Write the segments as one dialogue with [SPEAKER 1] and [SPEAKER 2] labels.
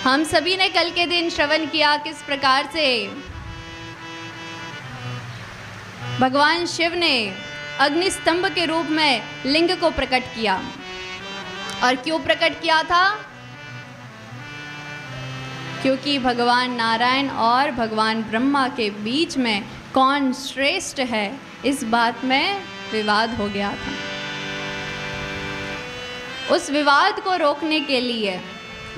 [SPEAKER 1] हम सभी ने कल के दिन श्रवण किया किस प्रकार से भगवान शिव ने अग्नि स्तंभ के रूप में लिंग को प्रकट किया। और क्यों प्रकट किया था? क्योंकि भगवान नारायण और भगवान ब्रह्मा के बीच में कौन श्रेष्ठ है, इस बात में विवाद हो गया था। उस विवाद को रोकने के लिए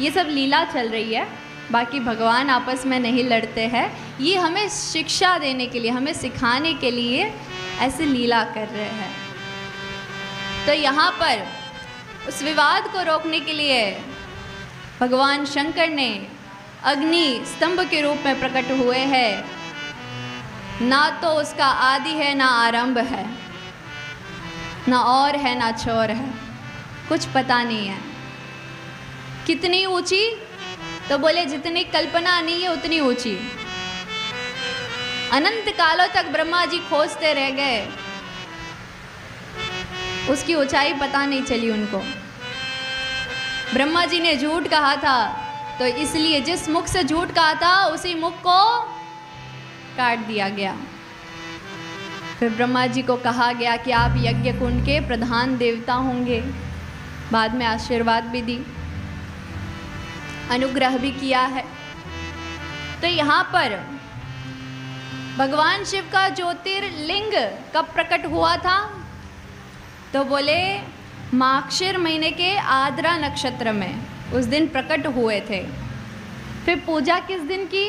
[SPEAKER 1] ये सब लीला चल रही है, बाकी भगवान आपस में नहीं लड़ते हैं। ये हमें शिक्षा देने के लिए, हमें सिखाने के लिए ऐसे लीला कर रहे हैं। तो यहाँ पर उस विवाद को रोकने के लिए भगवान शंकर ने अग्नि स्तंभ के रूप में प्रकट हुए हैं। ना तो उसका आदि है, ना आरंभ है, ना और है, ना छोर है, कुछ पता नहीं है। कितनी ऊंची? तो बोले जितनी कल्पना नहीं है उतनी ऊंची। अनंत कालों तक ब्रह्मा जी खोजते रह गए, उसकी ऊंचाई पता नहीं चली उनको। ब्रह्मा जी ने झूठ कहा था, तो इसलिए जिस मुख से झूठ कहा था उसी मुख को काट दिया गया। फिर ब्रह्मा जी को कहा गया कि आप यज्ञ कुंड के प्रधान देवता होंगे। बाद में आशीर्वाद भी दी, अनुग्रह भी किया है। तो यहाँ पर भगवान शिव का ज्योतिर्लिंग कब प्रकट हुआ था? तो बोले माक्षिर महीने के आद्रा नक्षत्र में उस दिन प्रकट हुए थे। फिर पूजा किस दिन की?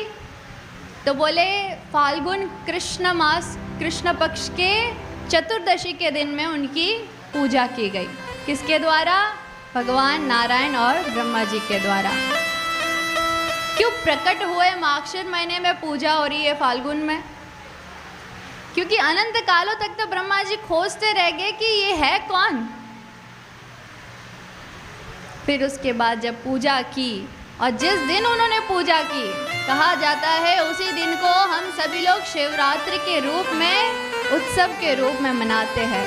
[SPEAKER 1] तो बोले फाल्गुन कृष्ण मास कृष्ण पक्ष के चतुर्दशी के दिन में उनकी पूजा की गई। किसके द्वारा? भगवान नारायण और ब्रह्मा जी के द्वारा। क्यों प्रकट हुए माक्षिर महीने में पूजा हो रही है फाल्गुन में? क्योंकि अनंत कालों तक तो ब्रह्मा जी खोजते रह गए कि ये है कौन। फिर उसके बाद जब पूजा की, और जिस दिन उन्होंने पूजा की, कहा जाता है उसी दिन को हम सभी लोग शिवरात्रि के रूप में, उत्सव के रूप में मनाते हैं।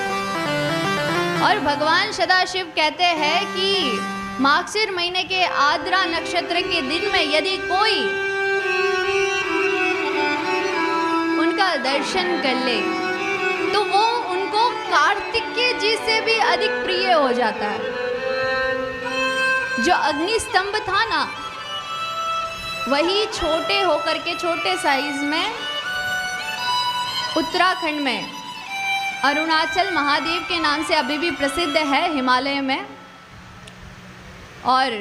[SPEAKER 1] और भगवान सदाशिव कहते हैं कि माक्षिर महीने के आद्रा नक्षत्र के दिन में यदि कोई उनका दर्शन कर ले तो वो उनको कार्तिकेय जी से भी अधिक प्रिय हो जाता है। जो अग्नि स्तंभ था ना, वही छोटे होकर के, छोटे साइज में उत्तराखंड में अरुणाचल महादेव के नाम से अभी भी प्रसिद्ध है, हिमालय में। और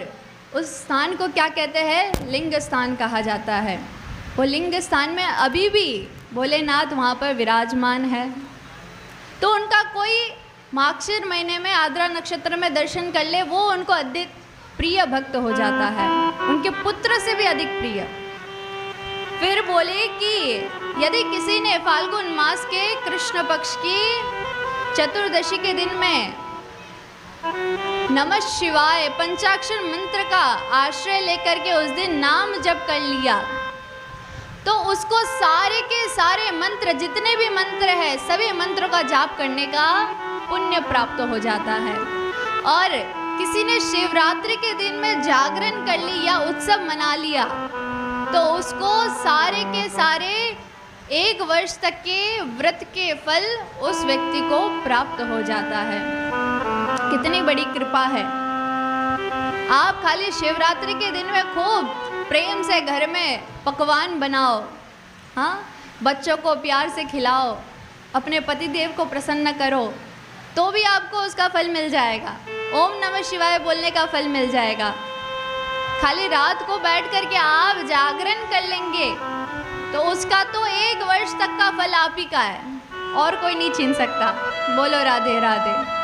[SPEAKER 1] उस स्थान को क्या कहते हैं? लिंग स्थान कहा जाता है। वो लिंग स्थान में अभी भी भोलेनाथ वहाँ पर विराजमान है। तो उनका कोई माक्षिर महीने में आद्रा नक्षत्र में दर्शन कर ले, वो उनको अधिक प्रिय भक्त हो जाता है, उनके पुत्र से भी अधिक प्रिय। फिर बोले कि यदि किसी ने फाल्गुन मास के कृष्ण पक्ष की चतुर्दशी के दिन में नमः शिवाय पंचाक्षर मंत्र का आश्रय लेकर के उस दिन नाम जप कर लिया, तो उसको सारे के सारे मंत्र, जितने भी मंत्र है, सभी मंत्रों का जाप करने का पुण्य प्राप्त हो जाता है। और किसी ने शिवरात्रि के दिन में जागरण कर लिया, उत्सव मना लिया, तो उसको सारे के सारे 1 वर्ष तक के व्रत के फल उस व्यक्ति को प्राप्त हो जाता है। कितनी बड़ी कृपा है। आप खाली शिवरात्रि के दिन में खूब प्रेम से घर में पकवान बनाओ, हाँ, बच्चों को प्यार से खिलाओ, अपने पतिदेव को प्रसन्न करो, तो भी आपको उसका फल मिल जाएगा। ओम नमः शिवाय बोलने का फल मिल जाएगा। खाली रात को बैठ कर के आप जागरण कर लेंगे तो उसका तो 1 वर्ष तक का फल आप ही का है, और कोई नहीं छीन सकता। बोलो राधे राधे।